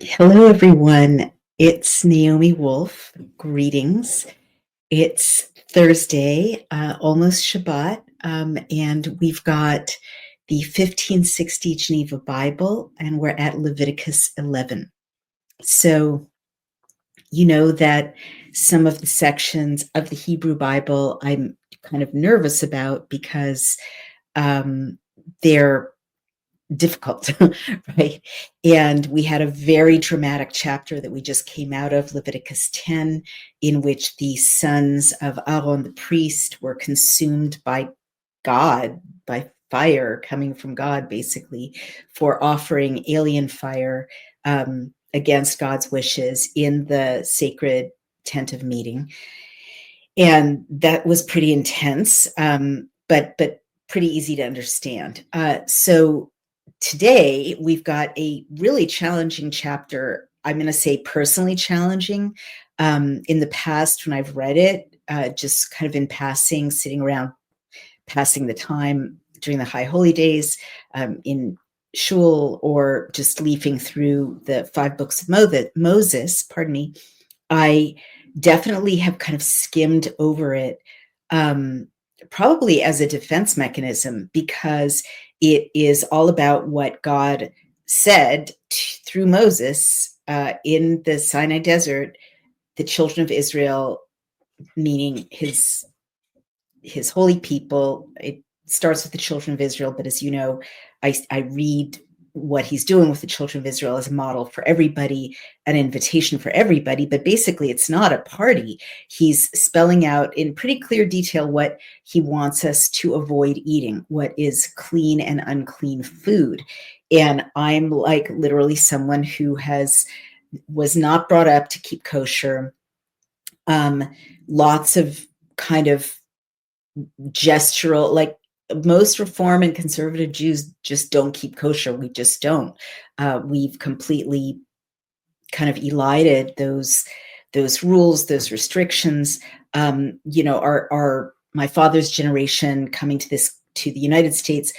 Hello, everyone. It's Naomi Wolf. Greetings. It's Thursday, almost Shabbat, and we've got the 1560 Geneva Bible, and we're at Leviticus 11. So, you know that some of the sections of the Hebrew Bible I'm kind of nervous about because they're difficult, right? And we had a very dramatic chapter that we just came out of, Leviticus 10, in which the sons of Aaron the priest were consumed by God, by fire coming from God, basically, for offering alien fire against God's wishes in the sacred tent of meeting. And that was pretty intense, but pretty easy to understand. So today we've got a really challenging chapter. I'm going to say personally challenging. In the past, when I've read it, just kind of in passing, sitting around, passing the time during the High Holy Days, in shul, or just leafing through the 5 books of Moses, I definitely have kind of skimmed over it, probably as a defense mechanism, because it is all about what God said through Moses in the Sinai desert. The children of Israel, meaning his holy people. It starts with the children of Israel, but as you know, I read what he's doing with the children of Israel as a model for everybody, an invitation for everybody, but basically it's not a party. He's spelling out in pretty clear detail what he wants us to avoid eating, what is clean and unclean food. And I'm like literally someone who was not brought up to keep kosher. Lots of kind of gestural, like most Reform and conservative Jews just don't keep kosher. We just don't. We've completely kind of elided those rules, those restrictions. Our my father's generation coming to the United States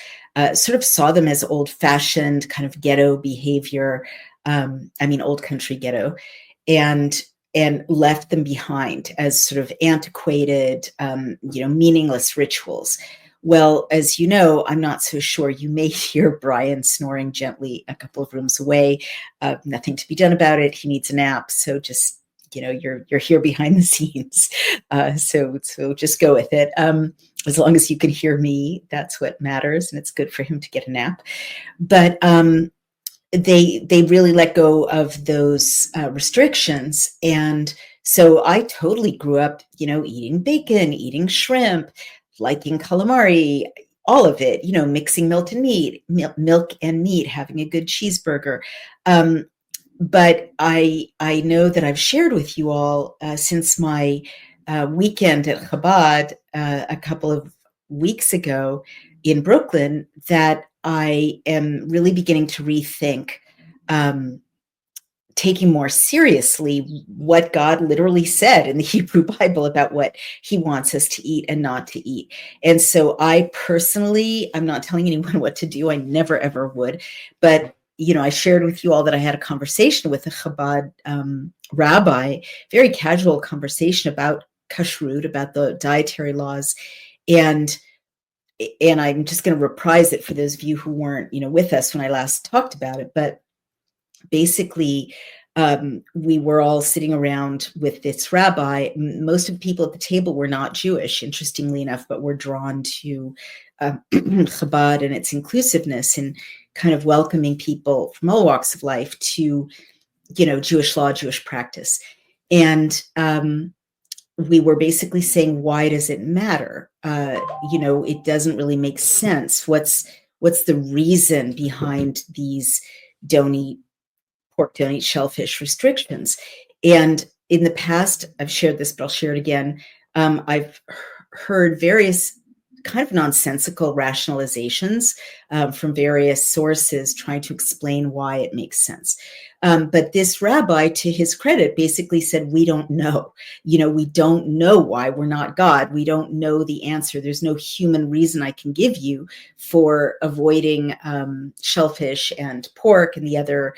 sort of saw them as old-fashioned kind of ghetto behavior. Old country ghetto, and left them behind as sort of antiquated, meaningless rituals. Well, as you know, I'm not so sure. You may hear Brian snoring gently a couple of rooms away. Nothing to be done about it. He needs a nap. So just, you're here behind the scenes. So just go with it. As long as you can hear me, that's what matters. And it's good for him to get a nap. But they really let go of those restrictions. And so I totally grew up, eating bacon, eating shrimp, liking calamari, all of it, mixing milk and meat, having a good cheeseburger. But I know that I've shared with you all since my weekend at Chabad a couple of weeks ago in Brooklyn that I am really beginning to rethink taking more seriously what God literally said in the Hebrew Bible about what he wants us to eat and not to eat. And so I personally, I'm not telling anyone what to do. I never, ever would. But, I shared with you all that I had a conversation with a Chabad rabbi, very casual conversation about kashrut, about the dietary laws. And I'm just going to reprise it for those of you who weren't, with us when I last talked about it. But basically, we were all sitting around with this rabbi. Most of the people at the table were not Jewish, interestingly enough, but were drawn to Chabad and its inclusiveness and kind of welcoming people from all walks of life to, Jewish law, Jewish practice. And we were basically saying, why does it matter? It doesn't really make sense. What's the reason behind these pork, don't eat shellfish restrictions? And in the past, I've shared this, but I'll share it again. I've heard various kind of nonsensical rationalizations from various sources trying to explain why it makes sense. But this rabbi, to his credit, basically said, we don't know. We don't know why we're not God. We don't know the answer. There's no human reason I can give you for avoiding shellfish and pork and the other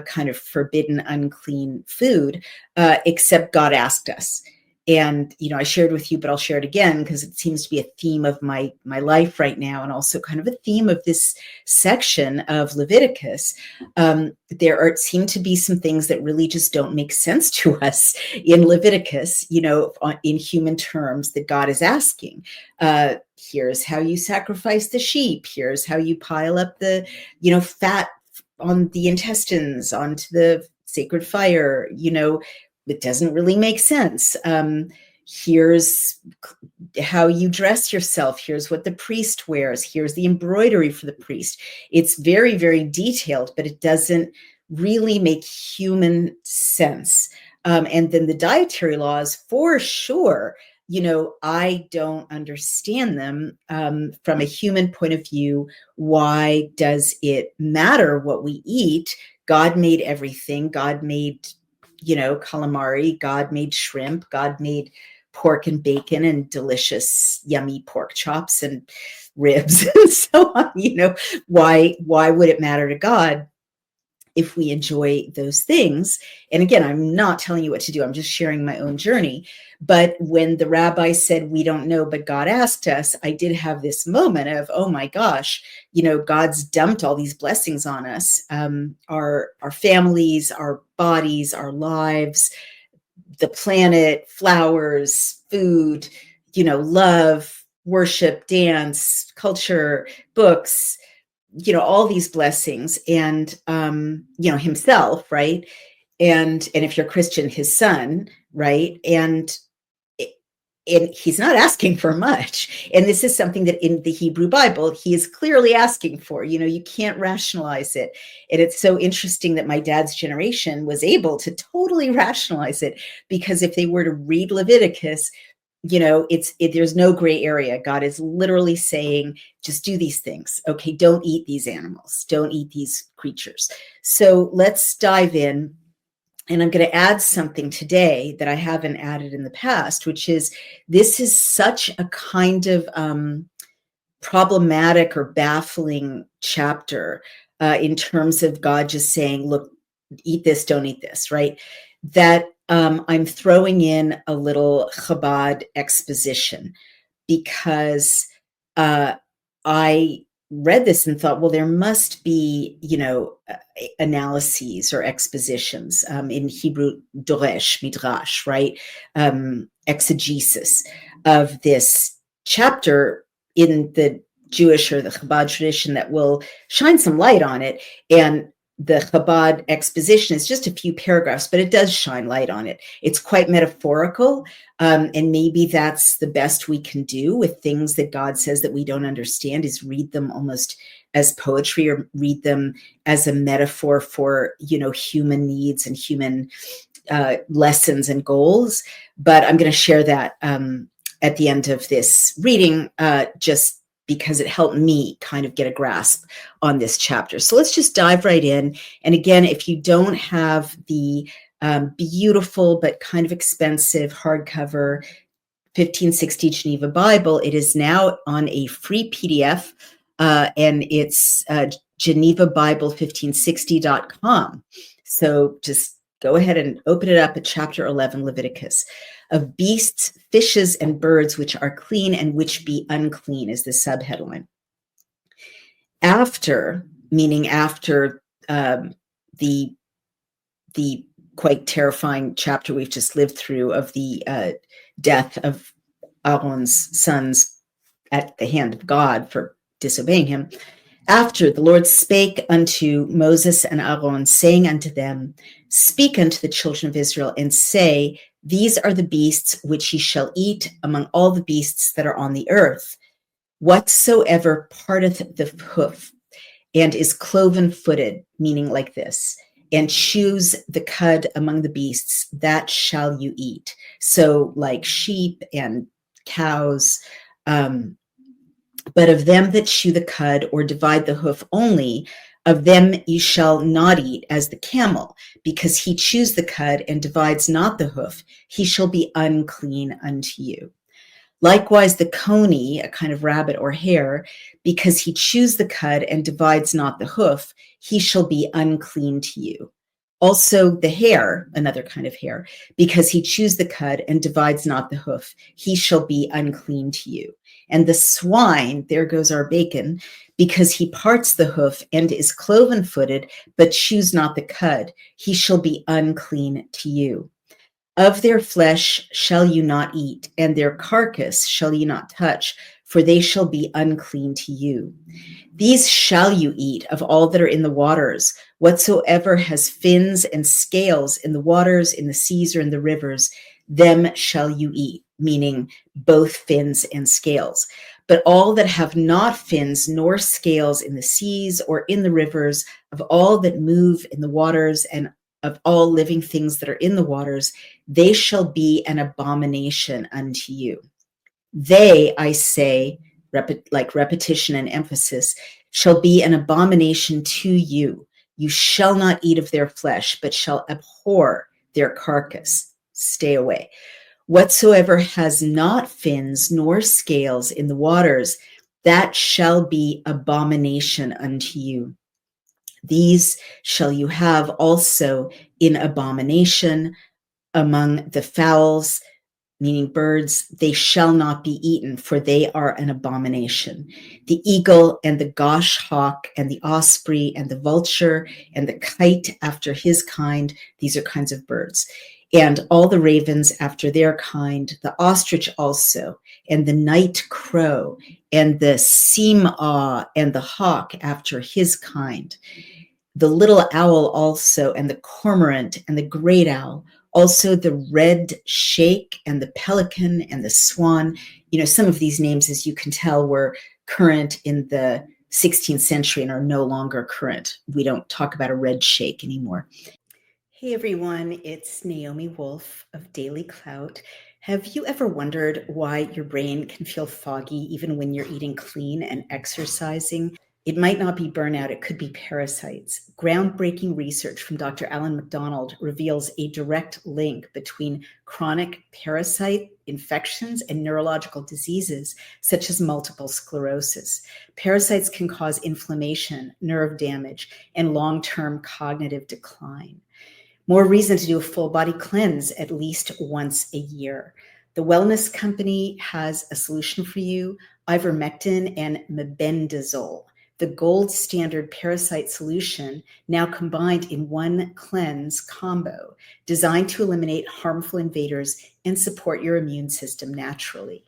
kind of forbidden, unclean food, except God asked us. And, I shared with you, but I'll share it again because it seems to be a theme of my life right now, and also kind of a theme of this section of Leviticus. There seem to be some things that really just don't make sense to us in Leviticus, in human terms, that God is asking. Here's how you sacrifice the sheep. Here's how you pile up the, fat on the intestines onto the sacred fire. It doesn't really make sense. Here's how you dress yourself. Here's what the priest wears. Here's the embroidery for the priest. It's very, very detailed, but it doesn't really make human sense. And then the dietary laws, for sure, I don't understand them from a human point of view. Why does it matter what we eat? God made everything. God made calamari. God made shrimp. God made pork and bacon and delicious, yummy pork chops and ribs and so on. Why would it matter to God if we enjoy those things? And again, I'm not telling you what to do. I'm just sharing my own journey. But when the rabbi said, we don't know, but God asked us, I did have this moment of, oh my gosh, God's dumped all these blessings on us, our families, our bodies, our lives, the planet, flowers, food, love, worship, dance, culture, books, all these blessings, and himself, right? And if you're Christian, his son, right? And he's not asking for much. And this is something that in the Hebrew Bible, he is clearly asking for. You can't rationalize it. And it's so interesting that my dad's generation was able to totally rationalize it, because if they were to read Leviticus, there's no gray area. God is literally saying, just do these things. Okay, don't eat these animals. Don't eat these creatures. So let's dive in. And I'm going to add something today that I haven't added in the past, which is, this is such a kind of problematic or baffling chapter in terms of God just saying, look, eat this, don't eat this, right? That I'm throwing in a little Chabad exposition, because I read this and thought, well, there must be, analyses or expositions in Hebrew, doresh, midrash, right? Exegesis of this chapter in the Jewish or the Chabad tradition that will shine some light on it. And the Chabad exposition is just a few paragraphs, but it does shine light on it. It's quite metaphorical. And maybe that's the best we can do with things that God says that we don't understand, is read them almost as poetry, or read them as a metaphor for, human needs and human lessons and goals. But I'm going to share that at the end of this reading, just because it helped me kind of get a grasp on this chapter. So let's just dive right in. And again, if you don't have the beautiful but kind of expensive hardcover 1560 Geneva Bible, it is now on a free PDF, and it's genevabible1560.com. So just go ahead and open it up at chapter 11, Leviticus. Of beasts, fishes, and birds which are clean and which be unclean is the subheadline. After, meaning after the quite terrifying chapter we've just lived through of the death of Aaron's sons at the hand of God for disobeying him. After, the Lord spake unto Moses and Aaron, saying unto them, speak unto the children of Israel, and say, these are the beasts which ye shall eat among all the beasts that are on the earth. Whatsoever parteth the hoof and is cloven-footed, meaning like this, and chews the cud among the beasts, that shall you eat. So like sheep and cows, But of them that chew the cud or divide the hoof only, of them you shall not eat, as the camel, because he chews the cud and divides not the hoof, he shall be unclean unto you. Likewise, the coney, a kind of rabbit or hare, because he chews the cud and divides not the hoof, he shall be unclean to you. Also, the hare, another kind of hare, because he chews the cud and divides not the hoof, he shall be unclean to you. And the swine, there goes our bacon, because he parts the hoof and is cloven footed, but chews not the cud, he shall be unclean to you. Of their flesh shall you not eat, and their carcass shall you not touch, for they shall be unclean to you. These shall you eat of all that are in the waters. Whatsoever has fins and scales in the waters, in the seas, or in the rivers, them shall you eat, meaning both fins and scales. But all that have not fins nor scales in the seas or in the rivers, of all that move in the waters, and of all living things that are in the waters, they shall be an abomination unto you. They, I say, like repetition and emphasis, shall be an abomination to you. You shall not eat of their flesh, but shall abhor their carcass. Stay away. Whatsoever has not fins nor scales in the waters, that shall be abomination unto you. These shall you have also in abomination among the fowls, meaning birds. They shall not be eaten, for they are an abomination. The eagle and the goshawk and the osprey and the vulture and the kite after his kind, these are kinds of birds, and all the ravens after their kind, the ostrich also, and the night crow, and the seamaw and the hawk after his kind, the little owl also, and the cormorant and the great owl, also the red shake and the pelican and the swan. You know, some of these names, as you can tell, were current in the 16th century and are no longer current. We don't talk about a red shake anymore. Hey everyone, it's Naomi Wolf of Daily Clout. Have you ever wondered why your brain can feel foggy even when you're eating clean and exercising? It might not be burnout, it could be parasites. Groundbreaking research from Dr. Alan McDonald reveals a direct link between chronic parasite infections and neurological diseases, such as multiple sclerosis. Parasites can cause inflammation, nerve damage, and long-term cognitive decline. More reason to do a full body cleanse at least once a year. The wellness company has a solution for you, ivermectin and mebendazole, the gold standard parasite solution, now combined in one cleanse combo, designed to eliminate harmful invaders and support your immune system naturally.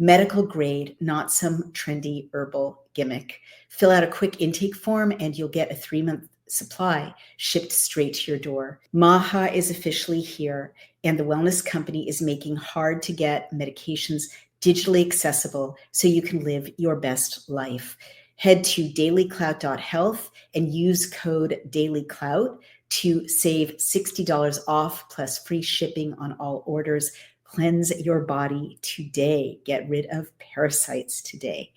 Medical grade, not some trendy herbal gimmick. Fill out a quick intake form and you'll get a 3-month supply shipped straight to your door. MAHA is officially here, and the wellness company is making hard to get medications digitally accessible so you can live your best life. Head to dailyclout.health and use code dailyclout to save $60 off plus free shipping on all orders. Cleanse your body today. Get rid of parasites today.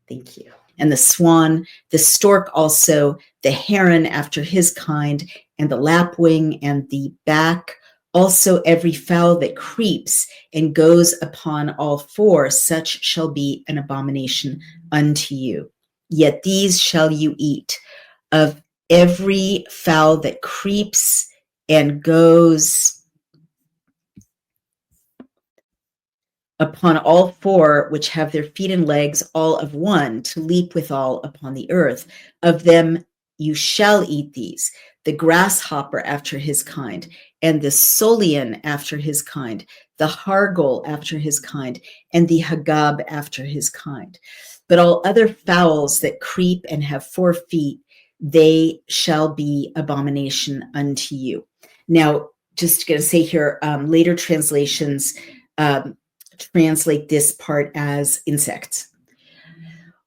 Thank you. And the swan, the stork also, the heron after his kind, and the lapwing and the back, also every fowl that creeps and goes upon all four, such shall be an abomination unto you. Yet these shall you eat, of every fowl that creeps and goes upon all four, which have their feet and legs all of one, to leap withal upon the earth. Of them you shall eat these, the grasshopper after his kind, and the solian after his kind, the hargol after his kind, and the hagab after his kind. But all other fowls that creep and have 4 feet, they shall be abomination unto you. Now, just going to say here, later translations translate this part as insects.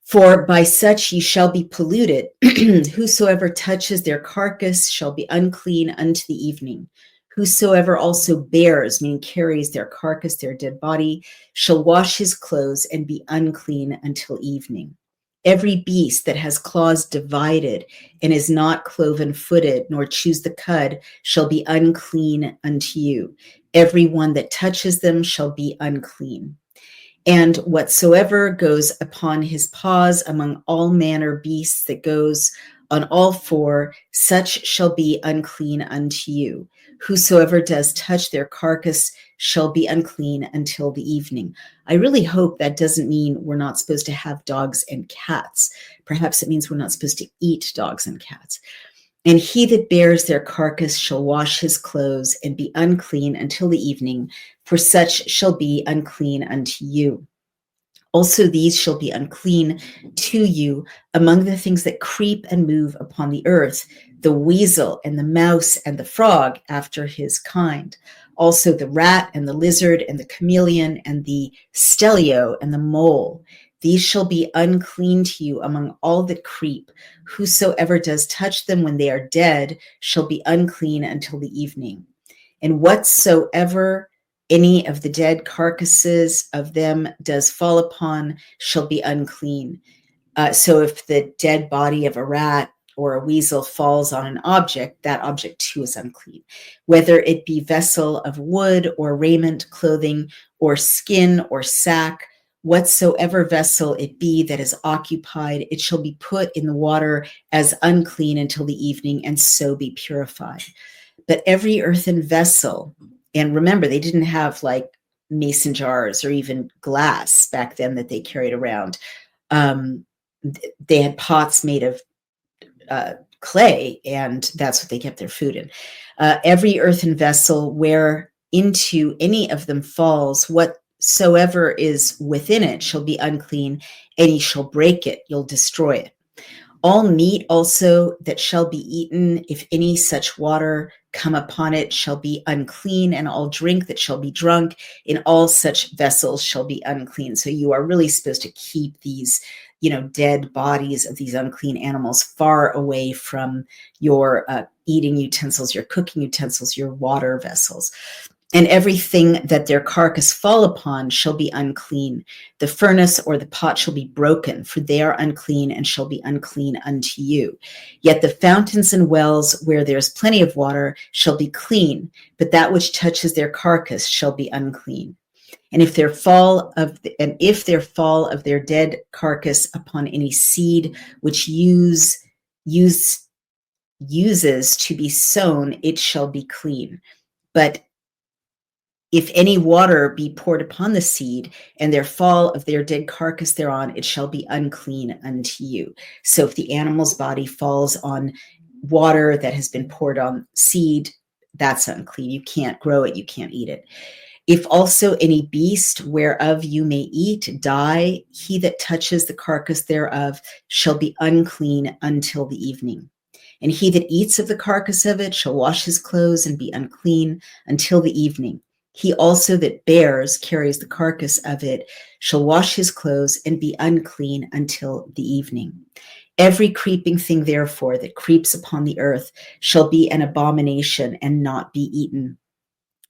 For by such ye shall be polluted. Whosoever touches their carcass shall be unclean unto the evening. Whosoever also bears, meaning carries their carcass, their dead body, shall wash his clothes and be unclean until evening. Every beast that has claws divided and is not cloven-footed, nor chews the cud, shall be unclean unto you. Every one that touches them shall be unclean. And whatsoever goes upon his paws among all manner beasts that goes on all four, such shall be unclean unto you. Whosoever does touch their carcass shall be unclean until the evening. I really hope that doesn't mean we're not supposed to have dogs and cats. Perhaps it means we're not supposed to eat dogs and cats. And he that bears their carcass shall wash his clothes and be unclean until the evening, for such shall be unclean unto you. Also these shall be unclean to you among the things that creep and move upon the earth, the weasel and the mouse and the frog after his kind. Also the rat and the lizard and the chameleon and the stelio and the mole. These shall be unclean to you among all that creep. Whosoever does touch them when they are dead shall be unclean until the evening. And whatsoever any of the dead carcasses of them does fall upon shall be unclean. So if the dead body of a rat or a weasel falls on an object, that object too is unclean. Whether it be vessel of wood or raiment, clothing, or skin or sack, whatsoever vessel it be that is occupied, it shall be put in the water as unclean until the evening, and so be purified. But every earthen vessel, and remember, they didn't have like mason jars or even glass back then that they carried around. They had pots made of clay, and that's what they kept their food in. Every earthen vessel where into any of them falls, whatsoever is within it shall be unclean, and ye shall break it, you'll destroy it. All meat also that shall be eaten, if any such water come upon it, shall be unclean, and all drink that shall be drunk in all such vessels shall be unclean. So you are really supposed to keep these, dead bodies of these unclean animals far away from your eating utensils, your cooking utensils, your water vessels. And everything that their carcass fall upon shall be unclean. The furnace or the pot shall be broken, for they are unclean and shall be unclean unto you. Yet the fountains and wells where there is plenty of water shall be clean, but that which touches their carcass shall be unclean. And if there fall of their dead carcass upon any seed which uses to be sown, it shall be clean. But if any water be poured upon the seed, and there fall of their dead carcass thereon, it shall be unclean unto you. So if the animal's body falls on water that has been poured on seed, that's unclean. You can't grow it, you can't eat it. If also any beast whereof you may eat die, he that touches the carcass thereof shall be unclean until the evening. And he that eats of the carcass of it shall wash his clothes and be unclean until the evening. He also that carries the carcass of it, shall wash his clothes and be unclean until the evening. Every creeping thing, therefore, that creeps upon the earth shall be an abomination and not be eaten.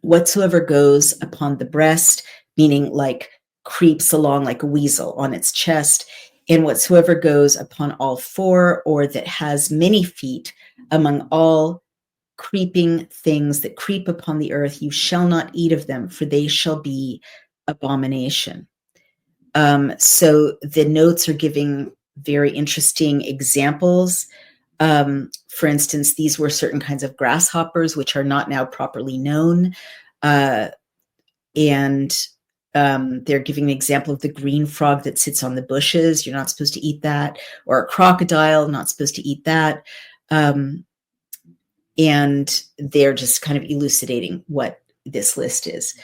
Whatsoever goes upon the breast, meaning like creeps along like a weasel on its chest, and whatsoever goes upon all four, or that has many feet among all creeping things that creep upon the earth, you shall not eat of them, for they shall be abomination. So the notes are giving very interesting examples. For instance, these were certain kinds of grasshoppers, which are not now properly known. And they're giving an example of the green frog that sits on the bushes. You're not supposed to eat that. Or a crocodile, not supposed to eat that. And they're just kind of elucidating what this list is.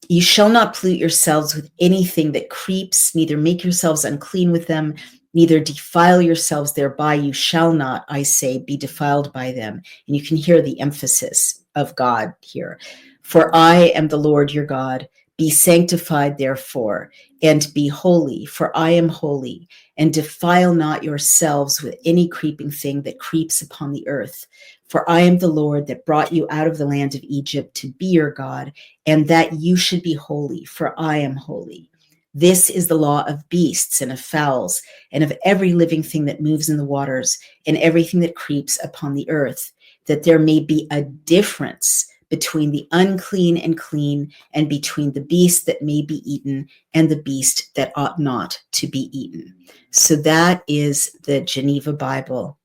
You shall not pollute yourselves with anything that creeps, neither make yourselves unclean with them, neither defile yourselves thereby. You shall not, I say, be defiled by them. And you can hear the emphasis of God here. For I am the Lord your God. Be sanctified, therefore, and be holy, for I am holy. And defile not yourselves with any creeping thing that creeps upon the earth. For I am the Lord that brought you out of the land of Egypt to be your God, and that you should be holy, for I am holy. This is the law of beasts and of fowls and of every living thing that moves in the waters and everything that creeps upon the earth, that there may be a difference between the unclean and clean, and between the beast that may be eaten and the beast that ought not to be eaten. So that is the Geneva Bible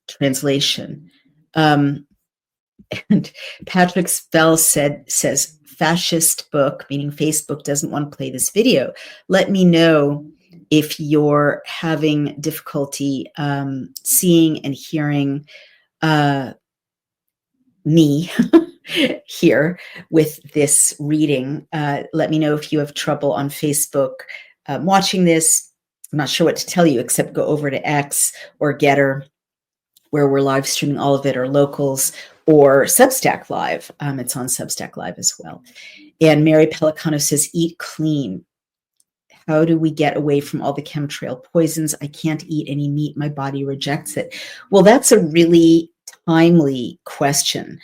translation. And Patrick Spell says, fascist book, meaning Facebook doesn't want to play this video. Let me know if you're having difficulty seeing and hearing me here with this reading. Let me know if you have trouble on Facebook watching this. I'm not sure what to tell you except go over to X or Getter, where we're live streaming all of it, or Locals, or Substack Live. It's on Substack Live as well. And Mary Pelicano says, eat clean. How do we get away from all the chemtrail poisons? I can't eat any meat. My body rejects it. Well, that's a really timely question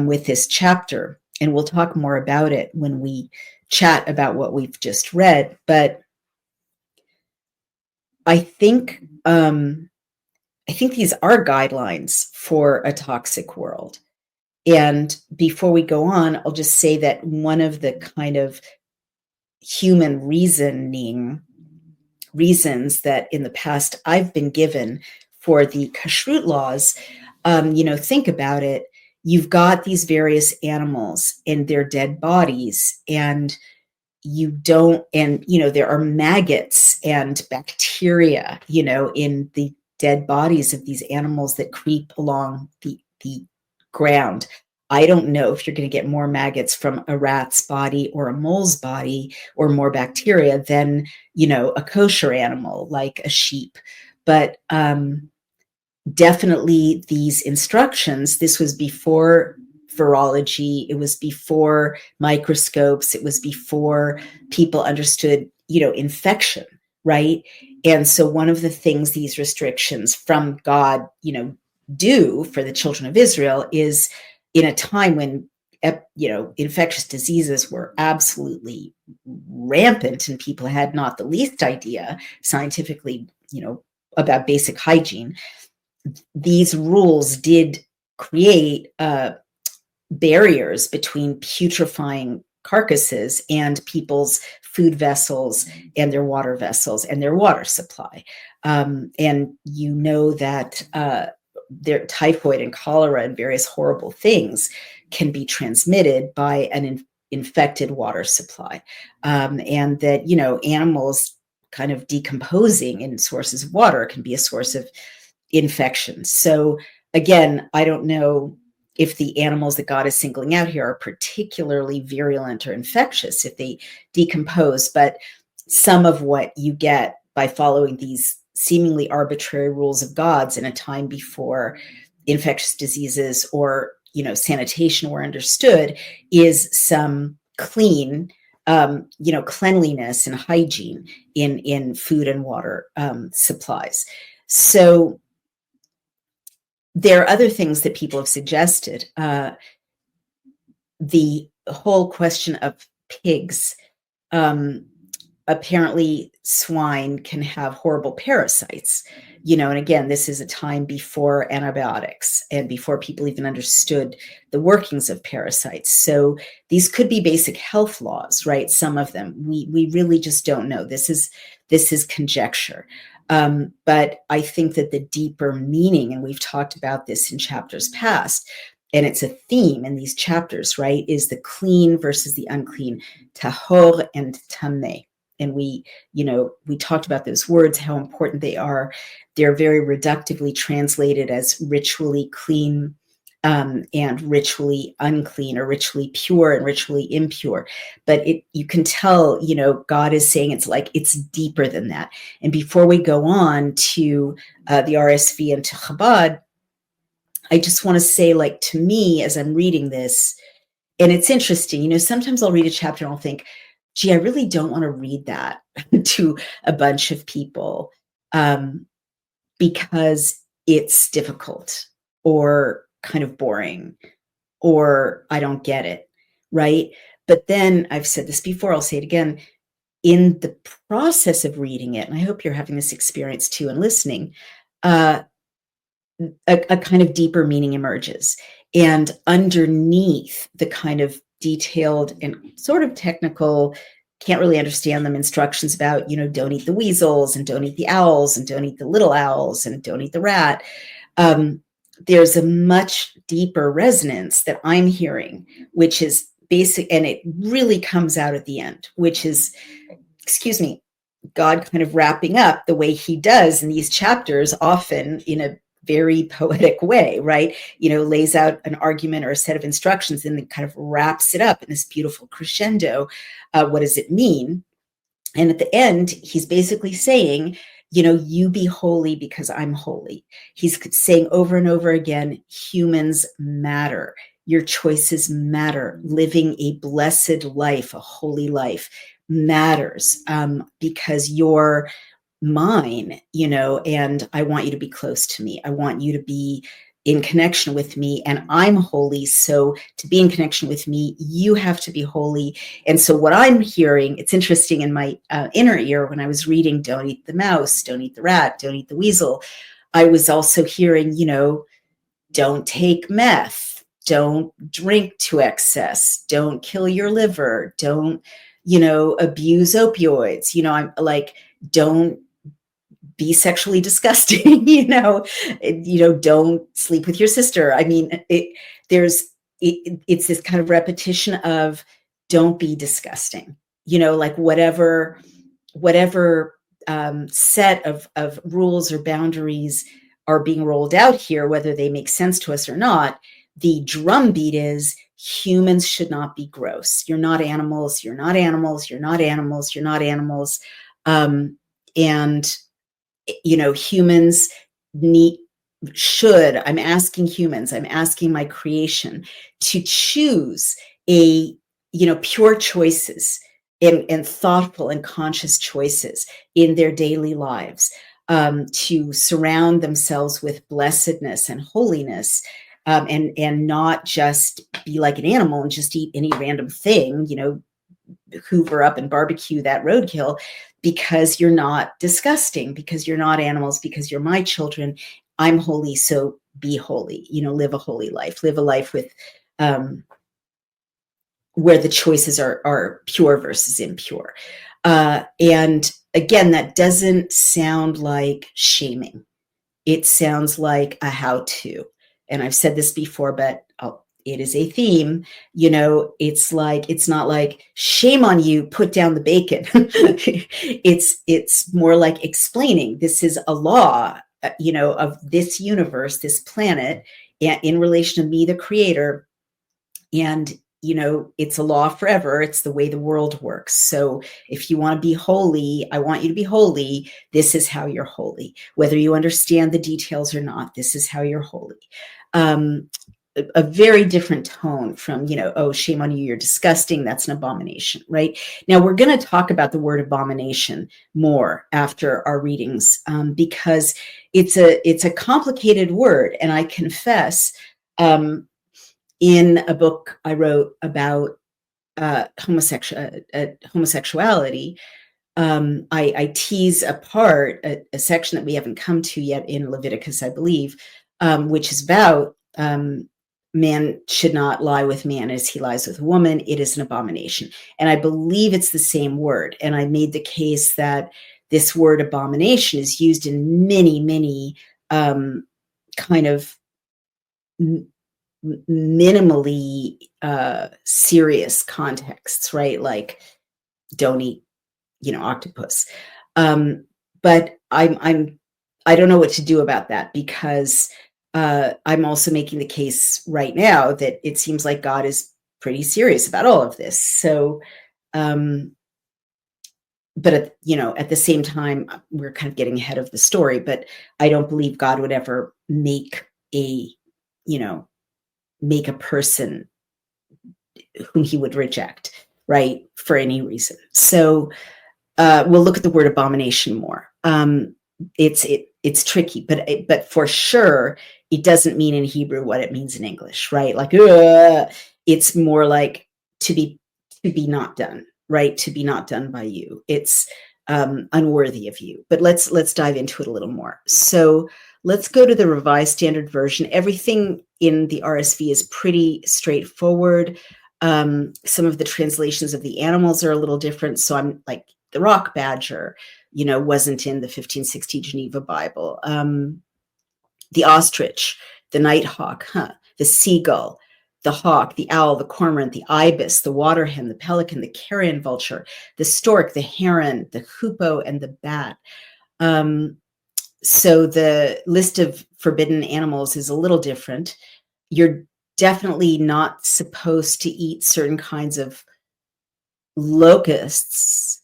with this chapter. And we'll talk more about it when we chat about what we've just read. But I think these are guidelines for a toxic world. And before we go on, I'll just say that one of the kind of human reasons that in the past I've been given for the kashrut laws, think about it. You've got these various animals and their dead bodies, and there are maggots and bacteria, in the dead bodies of these animals that creep along the ground. I don't know if you're going to get more maggots from a rat's body or a mole's body, or more bacteria than, a kosher animal like a sheep. But definitely these instructions, this was before virology, it was before microscopes, it was before people understood, infection, right? And so one of the things these restrictions from God, do for the children of Israel is, in a time when infectious diseases were absolutely rampant and people had not the least idea scientifically, about basic hygiene, these rules did create barriers between putrefying carcasses and people's food vessels and their water vessels and their water supply. And that their typhoid and cholera and various horrible things can be transmitted by an infected water supply. And that, animals kind of decomposing in sources of water can be a source of infection. So again, I don't know if the animals that God is singling out here are particularly virulent or infectious if they decompose, but some of what you get by following these seemingly arbitrary rules of God's in a time before infectious diseases or, sanitation were understood is some cleanliness and hygiene in food and water supplies. So there are other things that people have suggested. The whole question of pigs. Apparently, swine can have horrible parasites, and again, this is a time before antibiotics and before people even understood the workings of parasites. So these could be basic health laws, right? Some of them. We really just don't know. This is conjecture. But I think that the deeper meaning, and we've talked about this in chapters past, and it's a theme in these chapters, right, is the clean versus the unclean, tahor and tameh. And we talked about those words, how important they are. They're very reductively translated as ritually clean and ritually unclean, or ritually pure and ritually impure. But you can tell, God is saying it's deeper than that. And before we go on to the RSV and to Chabad, I just want to say, to me, as I'm reading this, and it's interesting, sometimes I'll read a chapter and I'll think, gee, I really don't want to read that to a bunch of people because it's difficult, or kind of boring, or I don't get it, right? But then I've said this before, I'll say it again, in the process of reading it, and I hope you're having this experience too and listening, a kind of deeper meaning emerges. And underneath the kind of detailed and sort of technical, can't really understand them, instructions about, don't eat the weasels and don't eat the owls and don't eat the little owls and don't eat the rat. There's a much deeper resonance that I'm hearing, which is basic, and it really comes out at the end, which is, God kind of wrapping up the way he does in these chapters, often in a very poetic way, right? Lays out an argument or a set of instructions and then kind of wraps it up in this beautiful crescendo. What does it mean? And at the end, he's basically saying, you be holy because I'm holy. He's saying over and over again, humans matter. Your choices matter. Living a blessed life, a holy life matters, because you're mine, and I want you to be close to me. I want you to be in connection with me, and I'm holy. So to be in connection with me, you have to be holy. And so what I'm hearing, it's interesting, in my inner ear, when I was reading, don't eat the mouse, don't eat the rat, don't eat the weasel, I was also hearing, don't take meth, don't drink to excess, don't kill your liver, don't, abuse opioids, I'm like, don't be sexually disgusting, don't sleep with your sister. I mean, it's this kind of repetition of don't be disgusting, like whatever set of rules or boundaries are being rolled out here, whether they make sense to us or not, the drumbeat is humans should not be gross. You're not animals. You're not animals. You're not animals. You're not animals. And humans I'm asking humans, I'm asking my creation to choose pure choices and thoughtful and conscious choices in their daily lives, to surround themselves with blessedness and holiness, and not just be like an animal and just eat any random thing, hoover up and barbecue that roadkill, because you're not disgusting, because you're not animals, because you're my children. I'm holy, so be holy, live a holy life, live a life with where the choices are pure versus impure. And again, that doesn't sound like shaming. It sounds like a how-to. And I've said this before, but it is a theme. It's not like, shame on you, put down the bacon. It's more like explaining, this is a law, of this universe, this planet, in relation to me, the creator. And it's a law forever. It's the way the world works. So if you want to be holy, I want you to be holy. This is how you're holy. Whether you understand the details or not, this is how you're holy. A very different tone from, oh, shame on you, you're disgusting, that's an abomination, right? Now, we're going to talk about the word abomination more after our readings, because it's a complicated word. And I confess, in a book I wrote about homosexuality, I tease apart a section that we haven't come to yet in Leviticus, I believe, which is about man should not lie with man as he lies with a woman. It is an abomination. And I believe it's the same word. And I made the case that this word abomination is used in many, many kind of minimally serious contexts, right? Like, don't eat, octopus. But I don't know what to do about that, because I'm also making the case right now that it seems like God is pretty serious about all of this. So, but at the same time, we're kind of getting ahead of the story, but I don't believe God would ever make a person whom he would reject, right, for any reason. So we'll look at the word abomination more. It's it's tricky, but for sure, it doesn't mean in Hebrew what it means in English, right? Like, it's more like to be not done, right? To be not done by you. It's unworthy of you. But let's dive into it a little more. So let's go to the Revised Standard Version. Everything in the RSV is pretty straightforward. Some of the translations of the animals are a little different. So I'm like the rock badger, wasn't in the 1560 Geneva Bible. The ostrich, the nighthawk, the seagull, the hawk, the owl, the cormorant, the ibis, the water hen, the pelican, the carrion vulture, the stork, the heron, the hoopoe, and the bat. So the list of forbidden animals is a little different. You're definitely not supposed to eat certain kinds of locusts,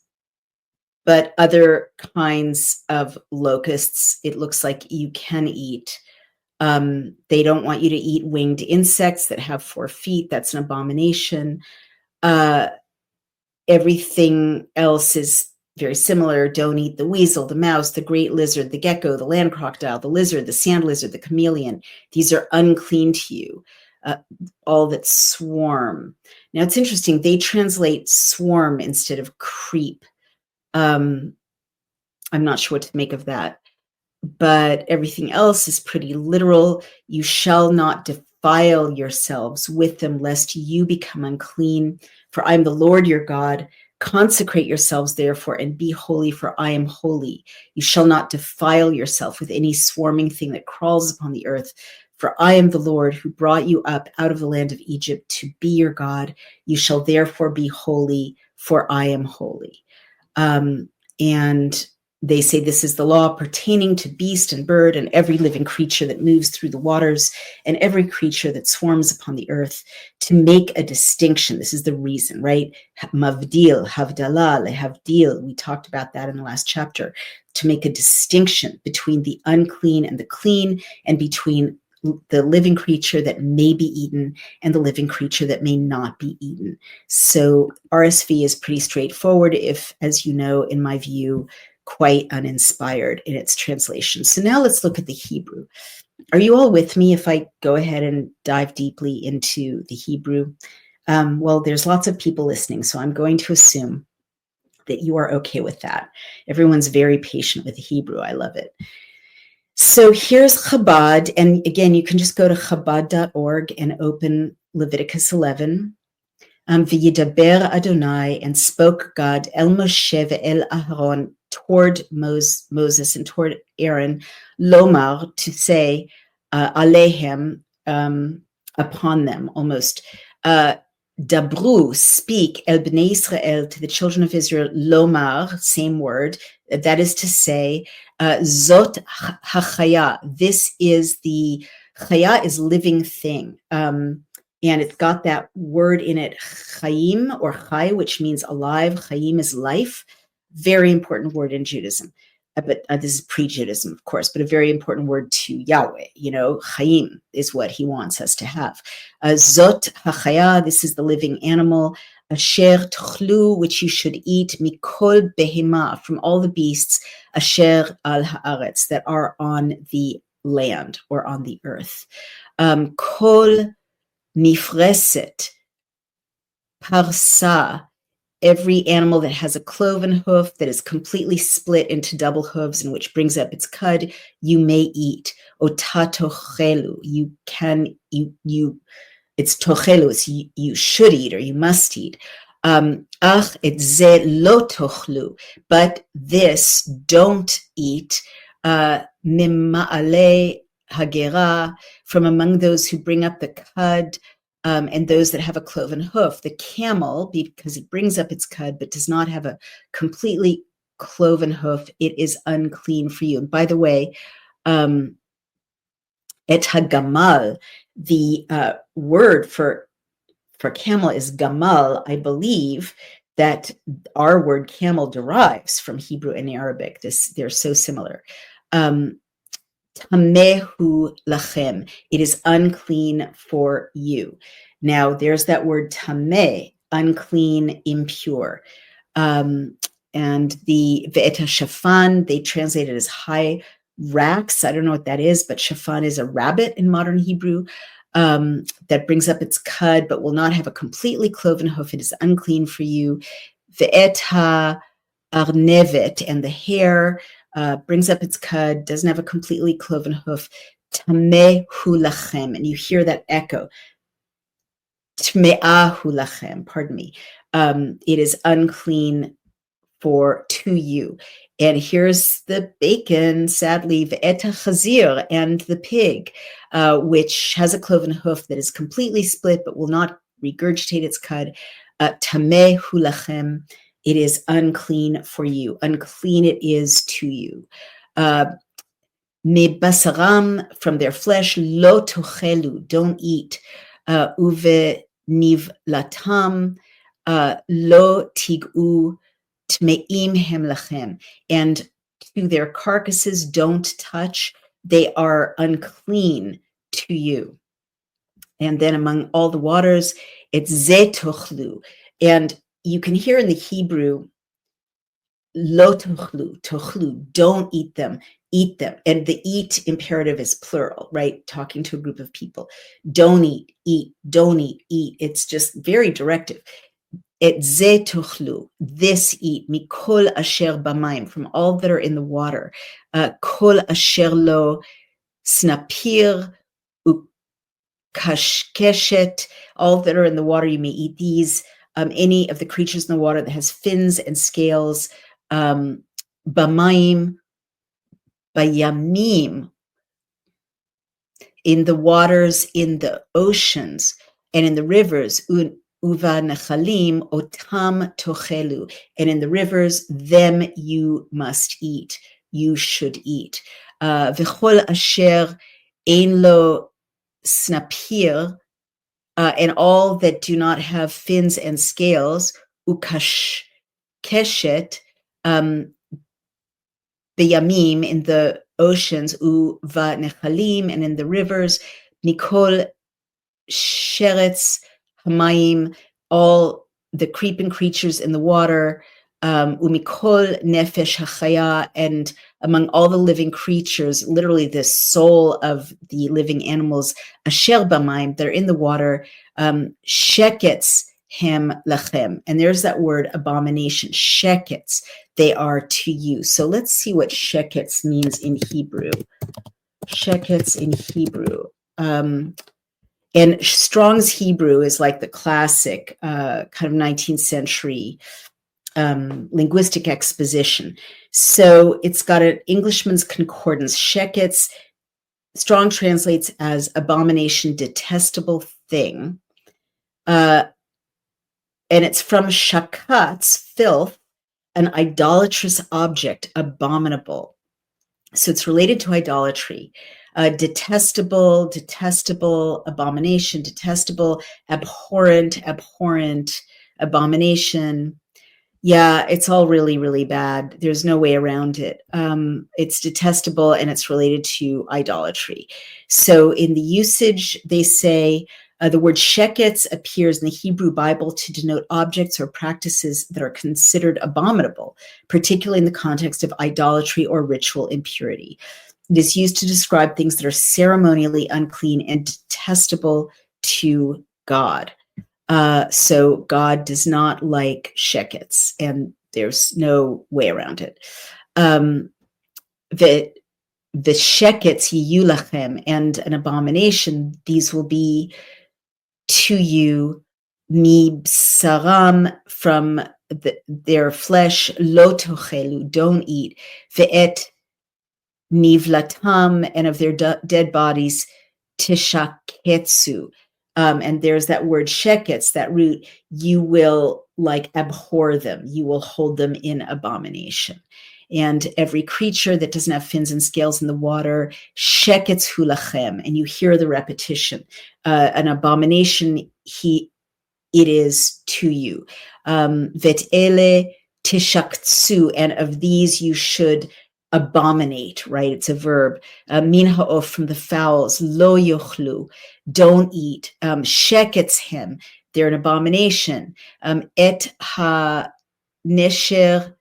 but other kinds of locusts, it looks like you can eat. They don't want you to eat winged insects that have 4 feet. That's an abomination. Everything else is very similar. Don't eat the weasel, the mouse, the great lizard, the gecko, the land crocodile, the lizard, the sand lizard, the chameleon. These are unclean to you. All that swarm. Now, it's interesting. They translate swarm instead of creep. I'm not sure what to make of that. But everything else is pretty literal. You shall not defile yourselves with them, lest you become unclean. For I am the Lord your God. Consecrate yourselves, therefore, and be holy, for I am holy. You shall not defile yourself with any swarming thing that crawls upon the earth. For I am the Lord who brought you up out of the land of Egypt to be your God. You shall therefore be holy, for I am holy. And they say this is the law pertaining to beast and bird and every living creature that moves through the waters and every creature that swarms upon the earth, to make a distinction. This is the reason, right? Mavdil, havdalah, lehavdil. We talked about that in the last chapter. To make a distinction between the unclean and the clean, and between the living creature that may be eaten and the living creature that may not be eaten. So RSV is pretty straightforward, if, as you know, in my view, quite uninspired in its translation. So now let's look at the Hebrew. Are you all with me if I go ahead and dive deeply into the Hebrew? Well, there's lots of people listening, so I'm going to assume that you are okay with that. Everyone's very patient with the Hebrew. I love it. So here's Chabad, and again, you can just go to chabad.org and open Leviticus 11. V'yidaber Adonai, and spoke God el Moshe ve'el Aharon, toward Moses and toward Aaron, lomar, to say, alehem, upon them, almost. Dabru, speak, el bnei Israel, to the children of Israel, lomar, same word, that is to say, zot hachaya, this is the, chaya is living thing, and it's got that word in it, chayim, or chay, which means alive. Chayim is life. Very important word in Judaism. But this is pre-Judaism, of course, but a very important word to Yahweh. Chayim is what he wants us to have. Zot hachaya, this is the living animal. Asher tchlu, which you should eat. Mikol behema, from all the beasts. Asher al haaretz, that are on the land or on the earth. Kol nifreset, parsa, every animal that has a cloven hoof that is completely split into double hooves and which brings up its cud, you may eat. Otatochelu, you can, it's tochelu, it's you should eat or you must eat. Ach et ze lo tochlu, but this don't eat. Mima'ale hagera, from among those who bring up the cud, and those that have a cloven hoof. The camel, because it brings up its cud but does not have a completely cloven hoof, it is unclean for you. And by the way, et hagamal, the word for camel is gamal. I believe that our word camel derives from Hebrew and Arabic. They're so similar. Tamehu lachem, it is unclean for you. Now, there's that word tameh, unclean, impure. And the ve'et hashafan, they translate it as high rax. I don't know what that is, but shafan is a rabbit in modern Hebrew, that brings up its cud, but will not have a completely cloven hoof. It is unclean for you. Ve'et ha'arnevet, and the hare brings up its cud, doesn't have a completely cloven hoof. Tameh hu lachem, and you hear that echo. Tme'ahu lachem, pardon me. It is unclean to you. And here's the bacon, sadly, ve'et chazir, and the pig, which has a cloven hoof that is completely split but will not regurgitate its cud. Tameh hu lachem, it is unclean for you. Unclean it is to you. Mebasaram, from their flesh, lo tochelu, don't eat. Uve nivlatam, lo tig'u, tme'im hem lachem, and to their carcasses don't touch, they are unclean to you. And then among all the waters, it's ze tochlu, and you can hear in the Hebrew, lo tochlu, don't eat them, eat them. And the eat imperative is plural, right? Talking to a group of people. Don't eat, don't eat. It's just very directive. Et ze tochlu, this eat, mikol asher b'mayim, from all that are in the water. Kol asher lo snapir, ukashkeshet, all that are in the water, you may eat these. Any of the creatures in the water that has fins and scales, b'mayim, bayamim, in the waters, in the oceans, and in the rivers, uva nechalim otam tochelu, and in the rivers, them you must eat, you should eat. V'chol asher ein lo snapir, and all that do not have fins and scales, ukashkeshet, beyamim, in the oceans, uva nechalim, and in the rivers, mikol sheretz hamayim, all the creeping creatures in the water, umikol nefesh hachaya, and among all the living creatures, literally the soul of the living animals, asher b'mayim, they're in the water, sheketz hem lachem, and there's that word abomination, sheketz, they are to you. So let's see what sheketz means in Hebrew. Sheketz in Hebrew. And Strong's Hebrew is like the classic kind of 19th century linguistic exposition. So it's got an Englishman's concordance. Sheketz, Strong translates as abomination, detestable thing. And it's from shakatz, filth, an idolatrous object, abominable. So it's related to idolatry. Detestable, abomination, detestable, abhorrent, abomination. Yeah, it's all really, really bad. There's no way around it. It's detestable and it's related to idolatry. So in the usage, they say the word sheketz appears in the Hebrew Bible to denote objects or practices that are considered abominable, particularly in the context of idolatry or ritual impurity. It is used to describe things that are ceremonially unclean and detestable to God. So God does not like sheketz, and there's no way around it. The sheketz yiyu lachem, and an abomination, these will be to you, mibsaram, from their flesh, lo tochelu, don't eat, ve'et nivlatam, and of their dead bodies, tishaketsu. And there's that word sheketz, that root, you will like abhor them, you will hold them in abomination. And every creature that doesn't have fins and scales in the water, sheketz hu lachem, and you hear the repetition. An abomination, it is to you. Vet ele tishaktsu, and of these you should abominate, right? It's a verb. Min ha'of, from the fowls, lo yochlu, don't eat. Sheketz hem, they're an abomination. Et ha nesher,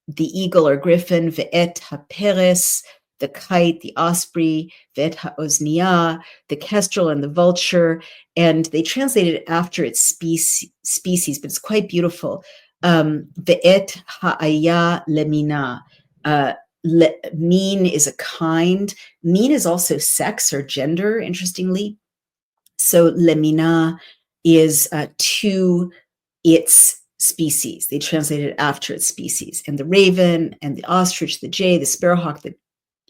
the eagle or griffin, ve'et haperes, the kite, the osprey, ve'et ha'ozniah, the kestrel and the vulture, and they translated it after its species, but it's quite beautiful. Ve'et ha'aya lemina. Mean is a kind. Mean is also sex or gender, interestingly. So lemina is to its species. They translated it after its species. And the raven and the ostrich, the jay, the sparrowhawk, the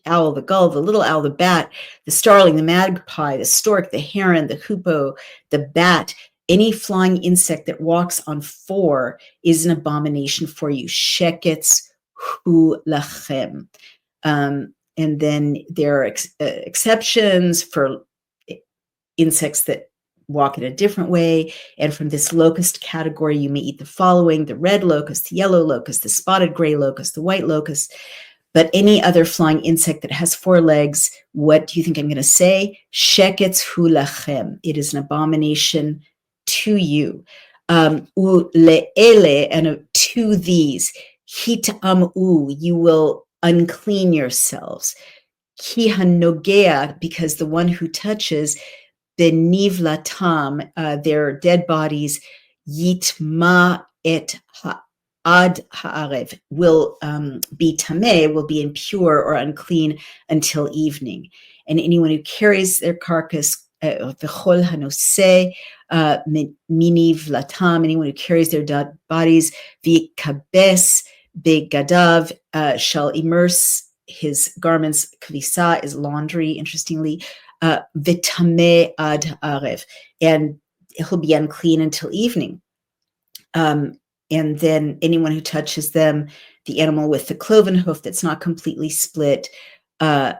owl, the gull, the little owl, the bat, the starling, the magpie, the stork, the heron, the hoopoe, the bat, any flying insect that walks on four is an abomination for you. Sheketz hu lachem. And then there are exceptions for insects that walk in a different way. And from this locust category, you may eat the following: the red locust, the yellow locust, the spotted gray locust, the white locust. But any other flying insect that has four legs, what do you think I'm going to say? Sheketz hu lachem. It is an abomination to you. Le'ele, and to these, hit'amu, you will unclean yourselves. Ki hanogea, because the one who touches benivlatam, their dead bodies, yitma et ad ha'arev, will be tameh, will be impure or unclean until evening. And anyone who carries their carcass, v'chol hanoseh minivlatam, anyone who carries their dead bodies, v'kabes begadav, shall immerse his garments. Kvisa is laundry, interestingly. V'tameh ad ha'arev, and he'll be unclean until evening. And then anyone who touches them, the animal with the cloven hoof that's not completely split, kol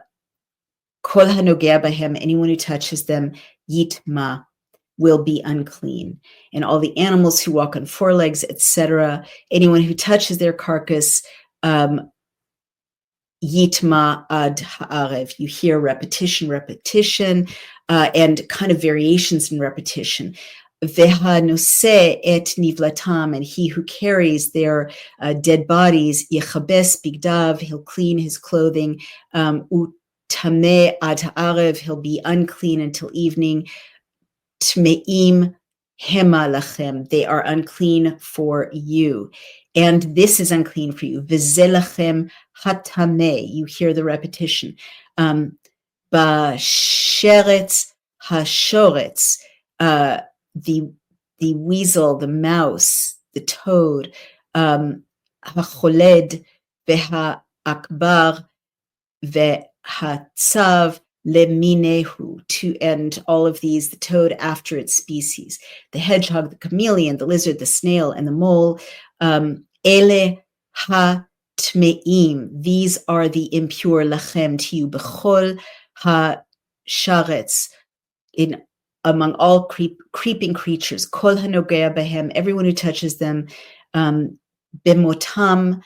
hanogea bahem, anyone who touches them, yitma, will be unclean. And all the animals who walk on four legs, etc., anyone who touches their carcass, yitma ad ha'arev. You hear repetition, and kind of variations in repetition. Vehanose et nivlatam, and he who carries their dead bodies, yechabes bigdav, he'll clean his clothing. Utameh ad ha'arev, he'll be unclean until evening. Tmeim hema lachem, they are unclean for you. And this is unclean for you. V'zelachem hatameh, you hear the repetition. Ba'sheretz hashoretz, the weasel, the mouse, the toad, hacholed, ve'ha'akbar, ve'hatzav, leminehu, to end all of these, the toad after its species, the hedgehog, the chameleon, the lizard, the snail, and the mole. Ele ha-tme'im, these are the impure, lachem, to you, b'chol ha-sharetz, in among all creeping creatures, kol hanogea behem, everyone who touches them, bemotam,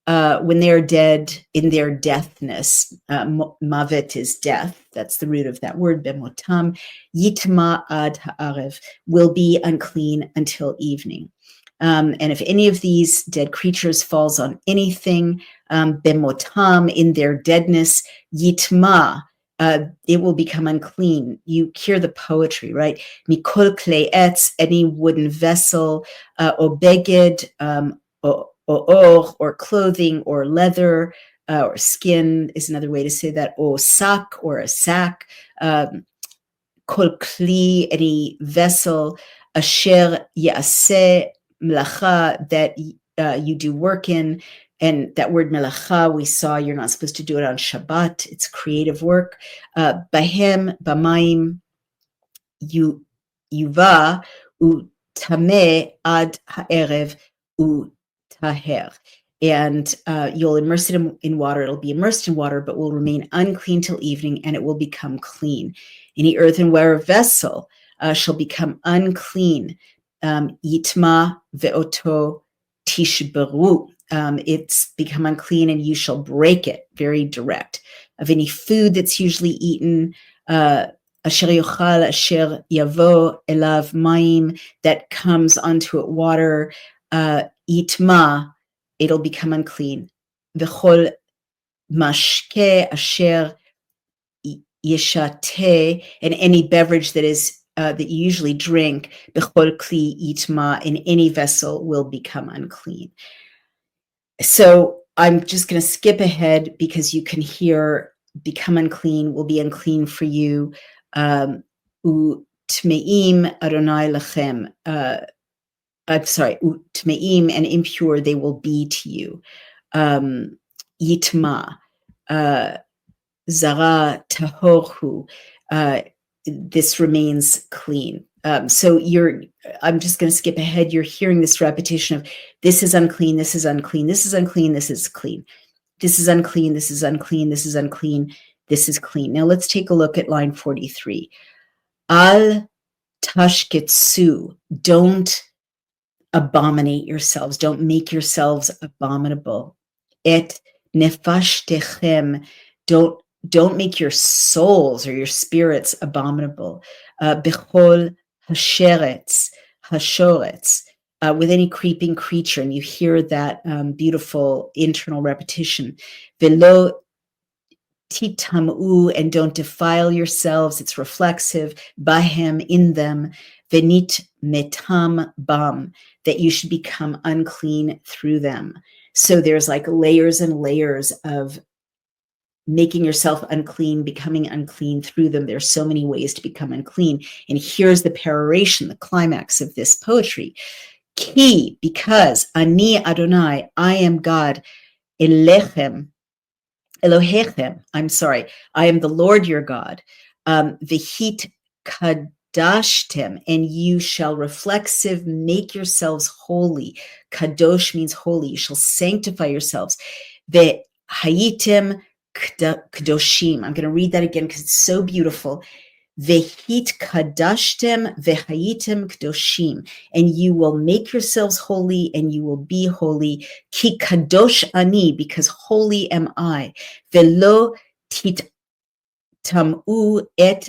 when they are dead, in their deathness. Mavet is death. That's the root of that word, bemotam. Yitma ad ha'arev, will be unclean until evening. And if any of these dead creatures falls on anything, bemotam, in their deadness, yitma, it will become unclean. You hear the poetry, right? Mikol klei etz, any wooden vessel, or beged, or clothing, or leather, or skin is another way to say that, or sak, or a sack, kol kli, any vessel, asher yaseh melacha, that you do work in. And that word melacha, we saw you're not supposed to do it on Shabbat. It's creative work. Bahem, bamayim, yuva, utameh ad ha'erev, utaher. And you'll immerse it in water. It'll be immersed in water, but will remain unclean till evening, and it will become clean. Any earthenware vessel shall become unclean. Yitma ve'oto tishberu. It's become unclean, and you shall break it. Very direct. Of any food that's usually eaten, asher yochal, asher yavo elav mayim, that comes onto it water, yitma, it'll become unclean. v'chol mashke asher yeshate, and any beverage that is that you usually drink, b'chol kli itma, in any vessel will become unclean. So I'm just going to skip ahead because you can hear become unclean, will be unclean for you. Utmeim Adonai lachem. I'm sorry, utmeim, and impure they will be to you. Yitma, zara tahorhu. This remains clean. So I'm just going to skip ahead. You're hearing this repetition of this is unclean, this is unclean, this is unclean, this is clean. This is unclean, this is unclean, this is unclean, this is clean. Now let's take a look at line 43. Al tashketsu, don't abominate yourselves, don't make yourselves abominable. Et nefashtechem, don't make your souls or your spirits abominable. Bechol hasheretz, hashoretz, with any creeping creature, and you hear that beautiful internal repetition. Velo titamu, and don't defile yourselves. It's reflexive. Bahem, in them. Venit metam bam, that you should become unclean through them. So there's like layers and layers of making yourself unclean, becoming unclean through them. There's so many ways to become unclean. And here's the peroration, the climax of this poetry. Ki, because ani Adonai, I am God, Elohechem, I'm sorry, I am the Lord your God. V'hit kadashtem, and you shall reflexive make yourselves holy. Kadosh means holy. You shall sanctify yourselves. Ve'hayitim kadoshim. I'm going to read that again because it's so beautiful. Vehit kadashtem vehayitem kadoshim, and you will make yourselves holy and you will be holy. Ki kadosh ani, because holy am I. Velo tit tamu et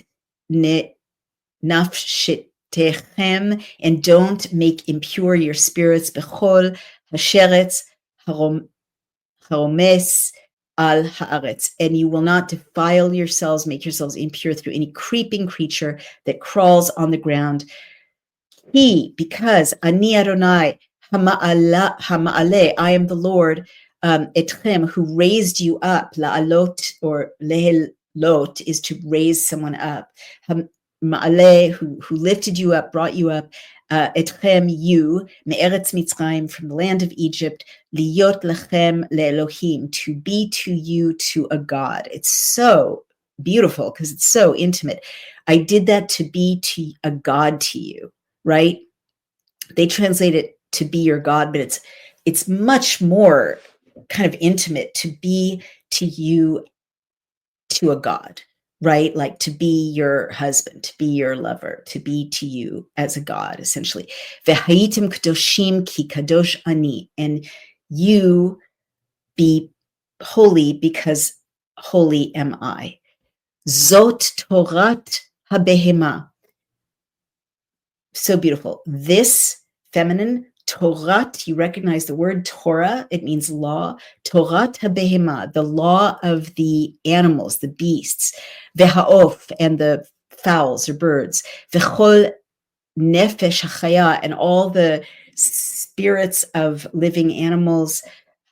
nafshetechem, and don't make impure your spirits. Bechol hasheretz haromes al haaretz, and you will not defile yourselves, make yourselves impure through any creeping creature that crawls on the ground. He, because ani Adonai hama'ale, I am the Lord, etchem, who raised you up. La'alot, or lehelot, is to raise someone up. Ma'ale, who lifted you up, brought you up. Etchem, you, me'eretz Mitzrayim, from the land of Egypt, liyot lechem le'elohim, to be to you to a God. It's so beautiful because it's so intimate. I did that to be to a God to you, right? They translate it to be your God, but it's much more kind of intimate to be to you to a God, right? Like to be your husband, to be your lover, to be to you as a God, essentially. Ve'hayitim kadoshim ki kadosh ani, and you be holy because holy am I. Zot Torat habehema. So beautiful. This feminine, Torat, you recognize the word Torah, it means law. Torat habehema, the law of the animals, the beasts. Vehaof, and the fowls or birds. Vechol nefesh hachaya, and all the spirits of living animals.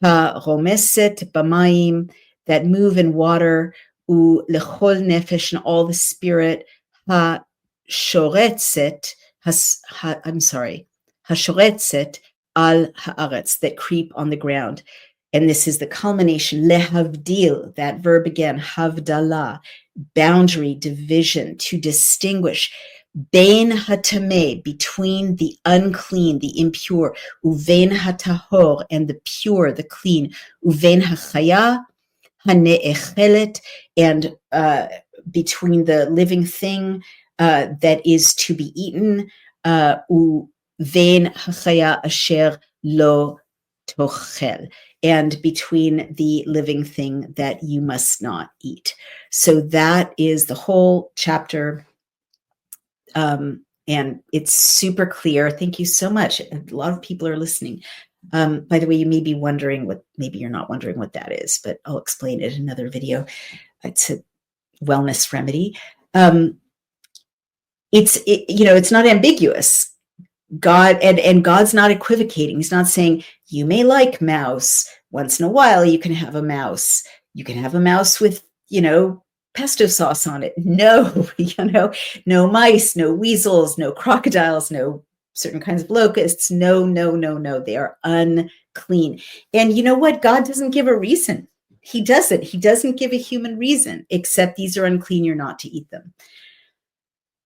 Ha-romeset bamayim, that move in water. U-lechol nefesh, and all the spirit. Ha-shoretzet, hashoretzet al haaretz, that creep on the ground. And this is the culmination, lehavdil, that verb again, havdalah, boundary, division, to distinguish. Bein hatameh, between the unclean, the impure. Uvein hatahor, and the pure, the clean. Uvein hachaya hane'echelet, and between the living thing that is to be eaten. Uvein hachaya asher lo tochel, and between the living thing that you must not eat. So that is the whole chapter. And it's super clear. Thank you so much. A lot of people are listening. By the way, you may be wondering maybe you're not wondering what that is, but I'll explain it in another video. It's a wellness remedy. It's not ambiguous. God and God's not equivocating. He's not saying you may like mouse. Once in a while, you can have a mouse. You can have a mouse with, pesto sauce on it. No, no mice, no weasels, no crocodiles, no certain kinds of locusts. No, no, no, no. They are unclean. And you know what? God doesn't give a reason. He doesn't. He doesn't give a human reason, except these are unclean. You're not to eat them.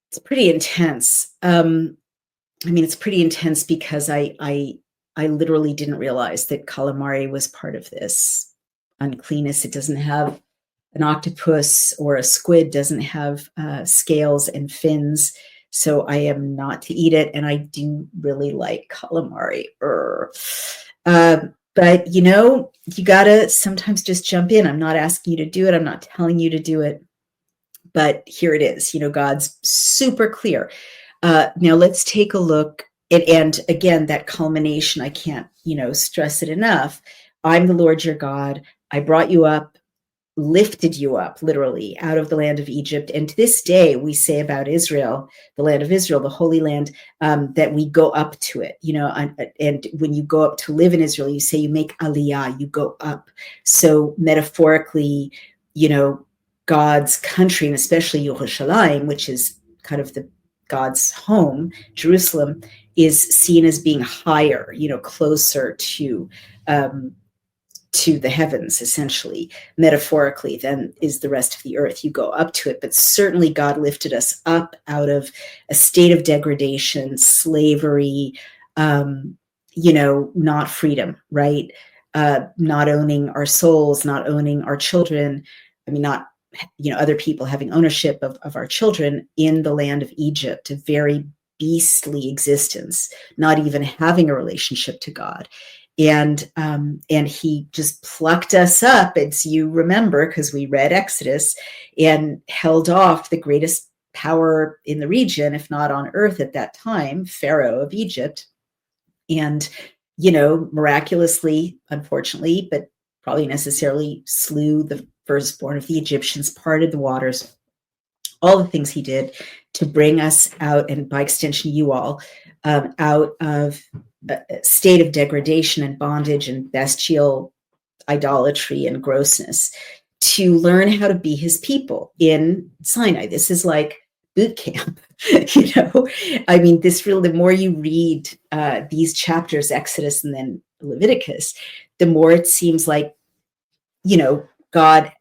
It's pretty intense. It's pretty intense because I literally didn't realize that calamari was part of this uncleanness. It doesn't have an octopus, or a squid doesn't have scales and fins. So I am not to eat it. And I do really like calamari. But you gotta sometimes just jump in. I'm not asking you to do it. I'm not telling you to do it. But here it is. God's super clear. Now let's take a look and again, that culmination, I can't, stress it enough. I'm the Lord your God. I brought you up, lifted you up, literally, out of the land of Egypt. And to this day, we say about Israel, the land of Israel, the Holy Land, that we go up to it, and when you go up to live in Israel, you say you make aliyah, you go up. So metaphorically, God's country, and especially Yerushalayim, which is kind of God's home, Jerusalem, is seen as being higher, closer to the heavens, essentially, metaphorically, than is the rest of the earth. You go up to it, but certainly God lifted us up out of a state of degradation, slavery, not freedom, right? Not owning our souls, not owning our children. Not other people having ownership of our children in the land of Egypt, a very beastly existence, not even having a relationship to God. And he just plucked us up, as you remember, because we read Exodus, and held off the greatest power in the region, if not on earth at that time, Pharaoh of Egypt. And, miraculously, unfortunately, but probably necessarily, slew the firstborn of the Egyptians, parted the waters, all the things he did to bring us out, and by extension, you all, out of a state of degradation and bondage and bestial idolatry and grossness, to learn how to be his people in Sinai. This is like boot camp, the more you read these chapters, Exodus and then Leviticus, the more it seems like, God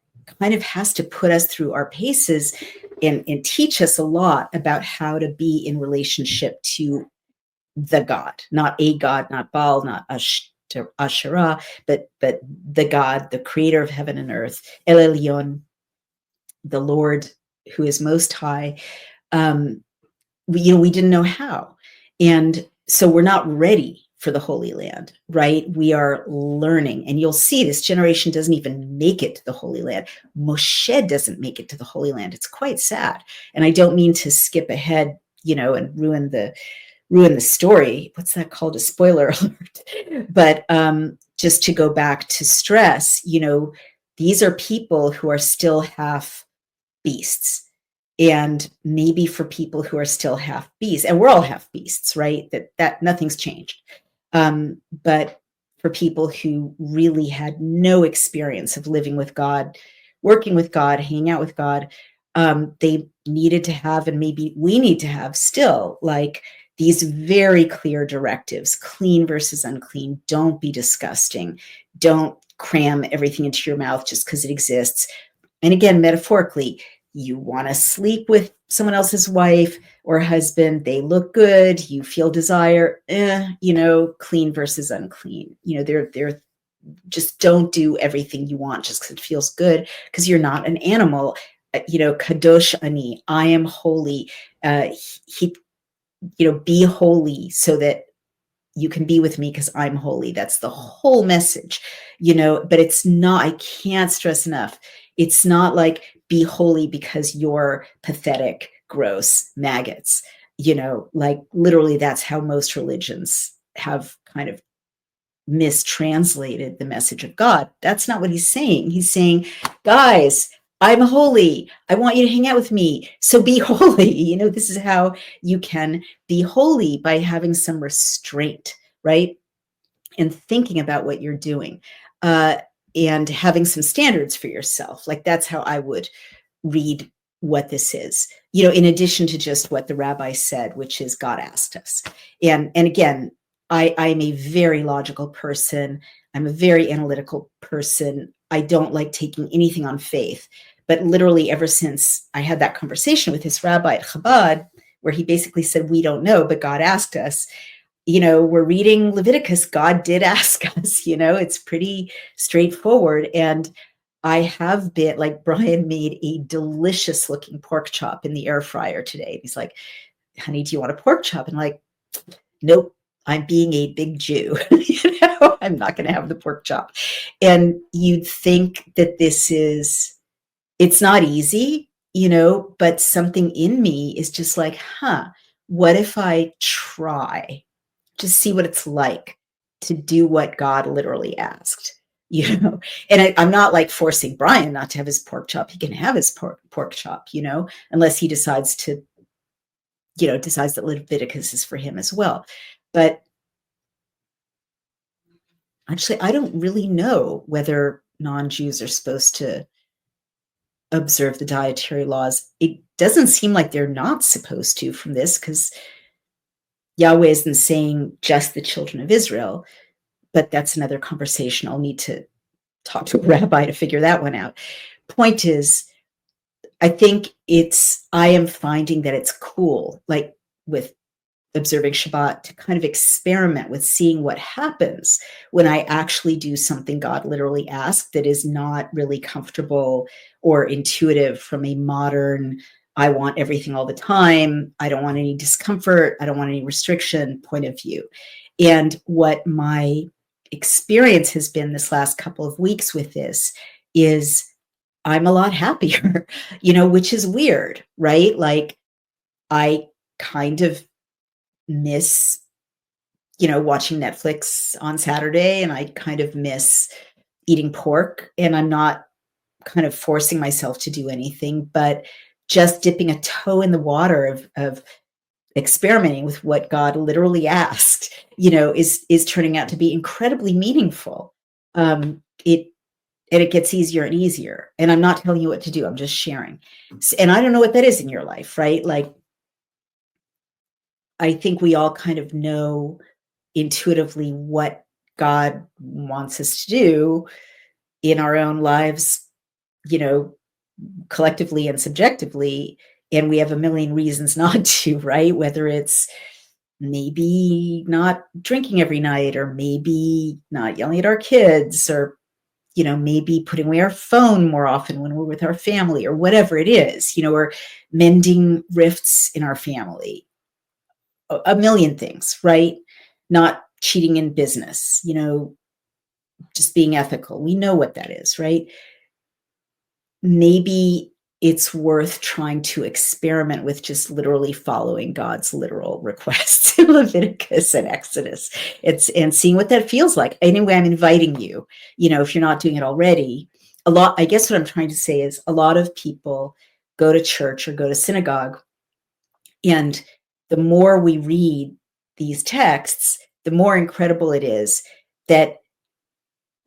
kind of has to put us through our paces and teach us a lot about how to be in relationship to the God, not a God, not Baal, not Asherah, but the God, the creator of heaven and earth, El Elyon, the Lord who is most high. We didn't know how. And so we're not ready for the Holy Land, right? We are learning. And you'll see this generation doesn't even make it to the Holy Land. Moshe doesn't make it to the Holy Land. It's quite sad. And I don't mean to skip ahead, and ruin the story. What's that called? A spoiler alert. But just to go back to stress, these are people who are still half beasts. And maybe for people who are still half beasts, and we're all half beasts, right? That nothing's changed. But for people who really had no experience of living with God, working with God, hanging out with God, they needed to have, and maybe we need to have still, like, these very clear directives: clean versus unclean. Don't be disgusting. Don't cram everything into your mouth just because it exists. And again, metaphorically, you want to sleep with someone else's wife or husband, they look good, you feel desire, clean versus unclean. They're just, don't do everything you want just because it feels good, because you're not an animal. Kadosh ani, I am holy. Be holy so that you can be with me because I'm holy. That's the whole message, but it's not, I can't stress enough. It's not like, be holy because you're pathetic, gross maggots. Like literally that's how most religions have kind of mistranslated the message of God. That's not what he's saying. He's saying, guys, I'm holy. I want you to hang out with me. So be holy. This is how you can be holy, by having some restraint, right? And thinking about what you're doing, and having some standards for yourself. Like, that's how I would read what this is, in addition to just what the rabbi said, which is God asked us. And again, I'm a very logical person. I'm a very analytical person. I don't like taking anything on faith. But literally, ever since I had that conversation with this rabbi at Chabad, where he basically said, we don't know, but God asked us, we're reading Leviticus. God did ask us, it's pretty straightforward. And I have been, like, Brian made a delicious looking pork chop in the air fryer today. He's like, honey, do you want a pork chop? And I'm like, nope, I'm being a big Jew. I'm not going to have the pork chop. And you'd think that it's not easy, but something in me is just like, what if I try? Just see what it's like to do what God literally asked, And I'm not like forcing Brian not to have his pork chop. He can have his pork chop, unless he decides that Leviticus is for him as well. But actually, I don't really know whether non-Jews are supposed to observe the dietary laws. It doesn't seem like they're not supposed to from this, because Yahweh isn't saying just the children of Israel, but that's another conversation. I'll need to talk to a rabbi to figure that one out. Point is, I am finding that it's cool, like with observing Shabbat, to kind of experiment with seeing what happens when I actually do something God literally asked that is not really comfortable or intuitive from a modern, I want everything all the time, I don't want any discomfort, I don't want any restriction point of view. And what my experience has been this last couple of weeks with this is I'm a lot happier, which is weird, right? Like, I kind of miss, watching Netflix on Saturday, and I kind of miss eating pork, and I'm not kind of forcing myself to do anything, but just dipping a toe in the water of experimenting with what God literally asked, is turning out to be incredibly meaningful. It gets easier and easier. And I'm not telling you what to do. I'm just sharing. And I don't know what that is in your life, right? Like, I think we all kind of know intuitively what God wants us to do in our own lives, collectively and subjectively. And we have a million reasons not to, right? Whether it's maybe not drinking every night, or maybe not yelling at our kids, or maybe putting away our phone more often when we're with our family, or whatever it is, or mending rifts in our family, a million things, right? Not cheating in business, just being ethical. We know what that is, right? Maybe it's worth trying to experiment with just literally following God's literal requests in Leviticus and Exodus, and seeing what that feels like. Anyway, I'm inviting you, if you're not doing it already. I guess what I'm trying to say is, a lot of people go to church or go to synagogue, and the more we read these texts, the more incredible it is that,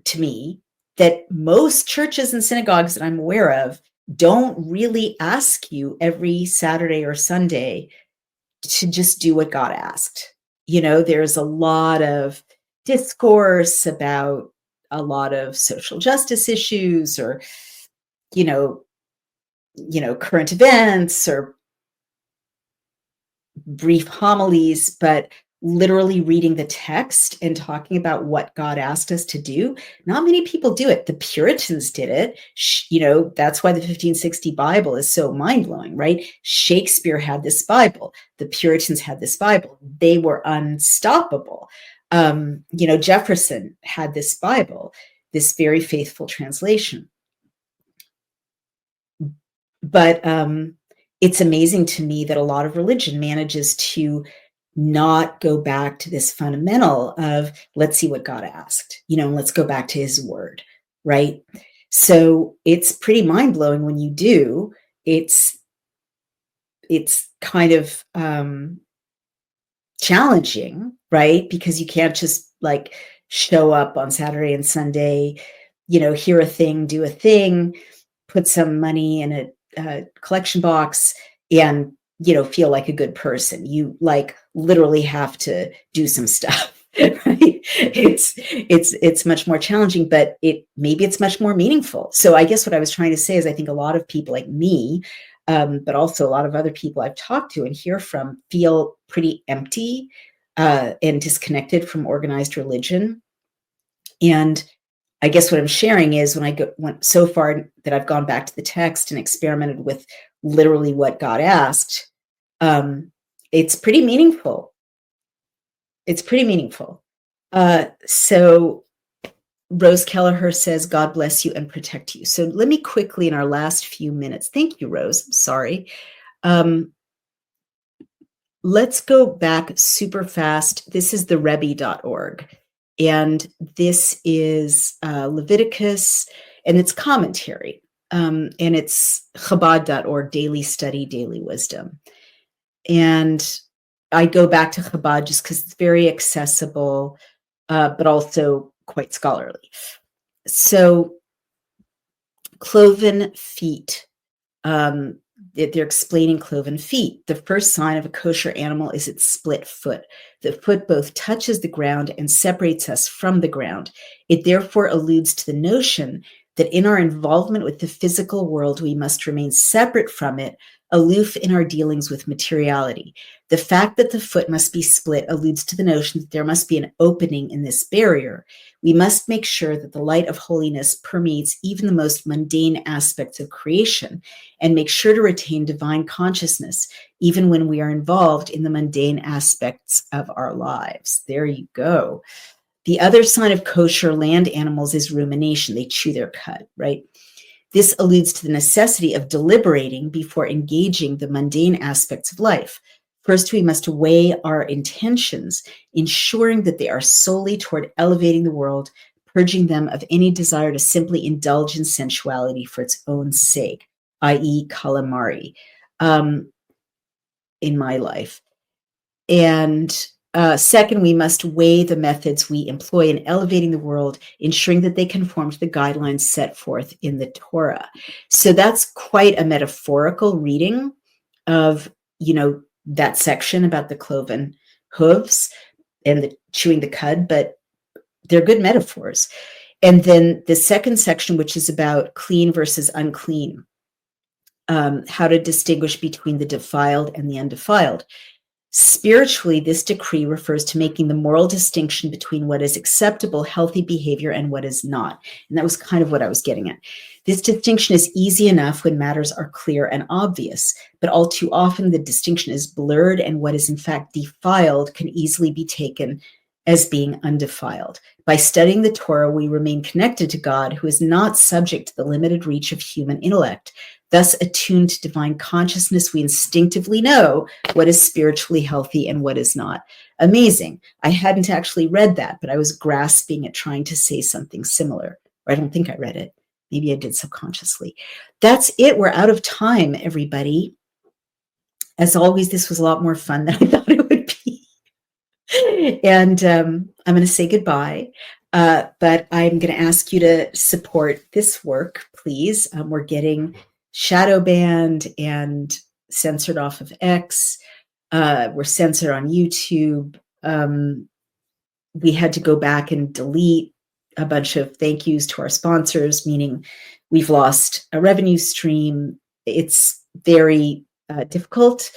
to me, that most churches and synagogues that I'm aware of don't really ask you every Saturday or Sunday to just do what God asked. There's a lot of discourse about a lot of social justice issues, or, current events, or brief homilies, but literally reading the text and talking about what God asked us to do. Not many people do it. The Puritans did it. That's why the 1560 Bible is so mind-blowing, right? Shakespeare had this Bible. The Puritans had this Bible. They were unstoppable. Jefferson had this Bible, this very faithful translation. But it's amazing to me that a lot of religion manages to not go back to this fundamental of, let's see what God asked, and let's go back to his word, right? So it's pretty mind-blowing when you do. It's kind of challenging, right? Because you can't just like show up on Saturday and Sunday, hear a thing, do a thing, put some money in a collection box, and feel like a good person. You like literally have to do some stuff. Right? It's much more challenging, but maybe it's much more meaningful. So I guess what I was trying to say is I think a lot of people like me, but also a lot of other people I've talked to and hear from, feel pretty empty and disconnected from organized religion. And I guess what I'm sharing is went so far that I've gone back to the text and experimented with literally what God asked. It's pretty meaningful. It's pretty meaningful. So Rose Kelleher says, God bless you and protect you. So let me quickly in our last few minutes, thank you, Rose, I'm sorry. Let's go back super fast. This is the Rebbe.org. And this is Leviticus and it's commentary. And it's Chabad.org, daily study, daily wisdom. And I go back to Chabad just because it's very accessible, but also quite scholarly. So cloven feet. They're explaining cloven feet. The first sign of a kosher animal is its split foot. The foot both touches the ground and separates us from the ground. It therefore alludes to the notion that in our involvement with the physical world, we must remain separate from it, aloof in our dealings with materiality. The fact that the foot must be split alludes to the notion that there must be an opening in this barrier. We must make sure that the light of holiness permeates even the most mundane aspects of creation, and make sure to retain divine consciousness, even when we are involved in the mundane aspects of our lives. There you go. The other sign of kosher land animals is rumination. They chew their cud, right? This alludes to the necessity of deliberating before engaging the mundane aspects of life. First, we must weigh our intentions, ensuring that they are solely toward elevating the world, purging them of any desire to simply indulge in sensuality for its own sake, i.e. calamari, in my life. And second, we must weigh the methods we employ in elevating the world, ensuring that they conform to the guidelines set forth in the Torah. So that's quite a metaphorical reading of, that section about the cloven hooves and the chewing the cud, but they're good metaphors. And then the second section, which is about clean versus unclean, how to distinguish between the defiled and the undefiled. Spiritually, this decree refers to making the moral distinction between what is acceptable, healthy behavior and what is not. And that was kind of what I was getting at. This distinction is easy enough when matters are clear and obvious, but all too often the distinction is blurred, and what is in fact defiled can easily be taken as being undefiled. By studying the Torah, we remain connected to God, who is not subject to the limited reach of human intellect. Thus, attuned to divine consciousness, we instinctively know what is spiritually healthy and what is not. Amazing. I hadn't actually read that, but I was grasping at trying to say something similar. Or I don't think I read it. Maybe I did subconsciously. That's it. We're out of time, everybody. As always, this was a lot more fun than I thought it would be. And I'm going to say goodbye. But I'm going to ask you to support this work, please. We're getting shadow banned and censored off of X. We're censored on YouTube. We had to go back and delete a bunch of thank yous to our sponsors, meaning we've lost a revenue stream. It's very difficult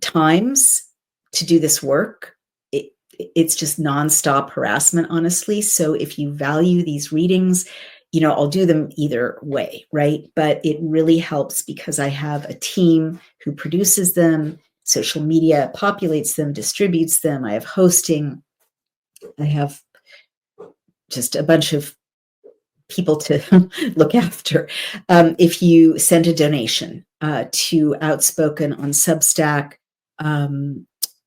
times to do this work. It's just nonstop harassment, honestly. So if you value these readings, I'll do them either way, right? But it really helps because I have a team who produces them, social media populates them, distributes them. I have hosting. I have just a bunch of people to look after. If you send a donation to Outspoken on Substack,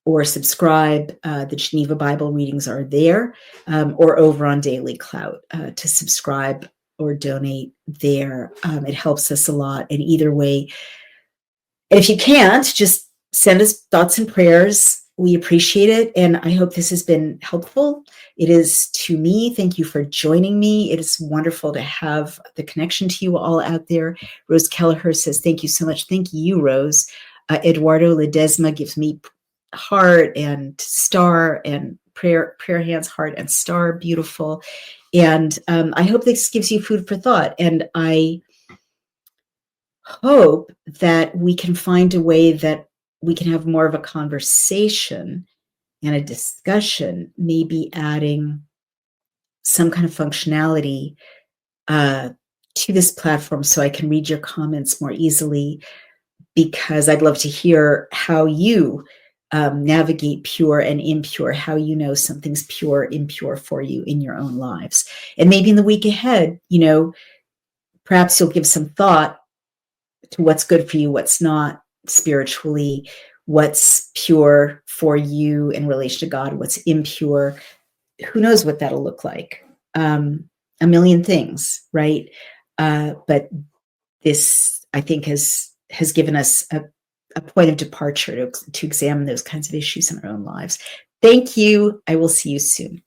or subscribe. The Geneva Bible readings are there, or over on Daily Clout to subscribe or donate there. It helps us a lot. And either way, and if you can't, just send us thoughts and prayers. We appreciate it. And I hope this has been helpful. It is to me. Thank you for joining me. It is wonderful to have the connection to you all out there. Rose Kelleher says, thank you so much. Thank you, Rose. Eduardo Ledesma gives me heart and star and prayer hands, heart and star. Beautiful. And I hope this gives you food for thought. And I hope that we can find a way that we can have more of a conversation and a discussion, maybe adding some kind of functionality to this platform so I can read your comments more easily, because I'd love to hear how you navigate pure and impure, how you know something's pure, impure for you in your own lives. And maybe in the week ahead, perhaps you'll give some thought to what's good for you, what's not spiritually, what's pure for you in relation to God, what's impure. Who knows what that'll look like? A million things, right? But this, I think, has given us a point of departure to examine those kinds of issues in our own lives. Thank you. I will see you soon.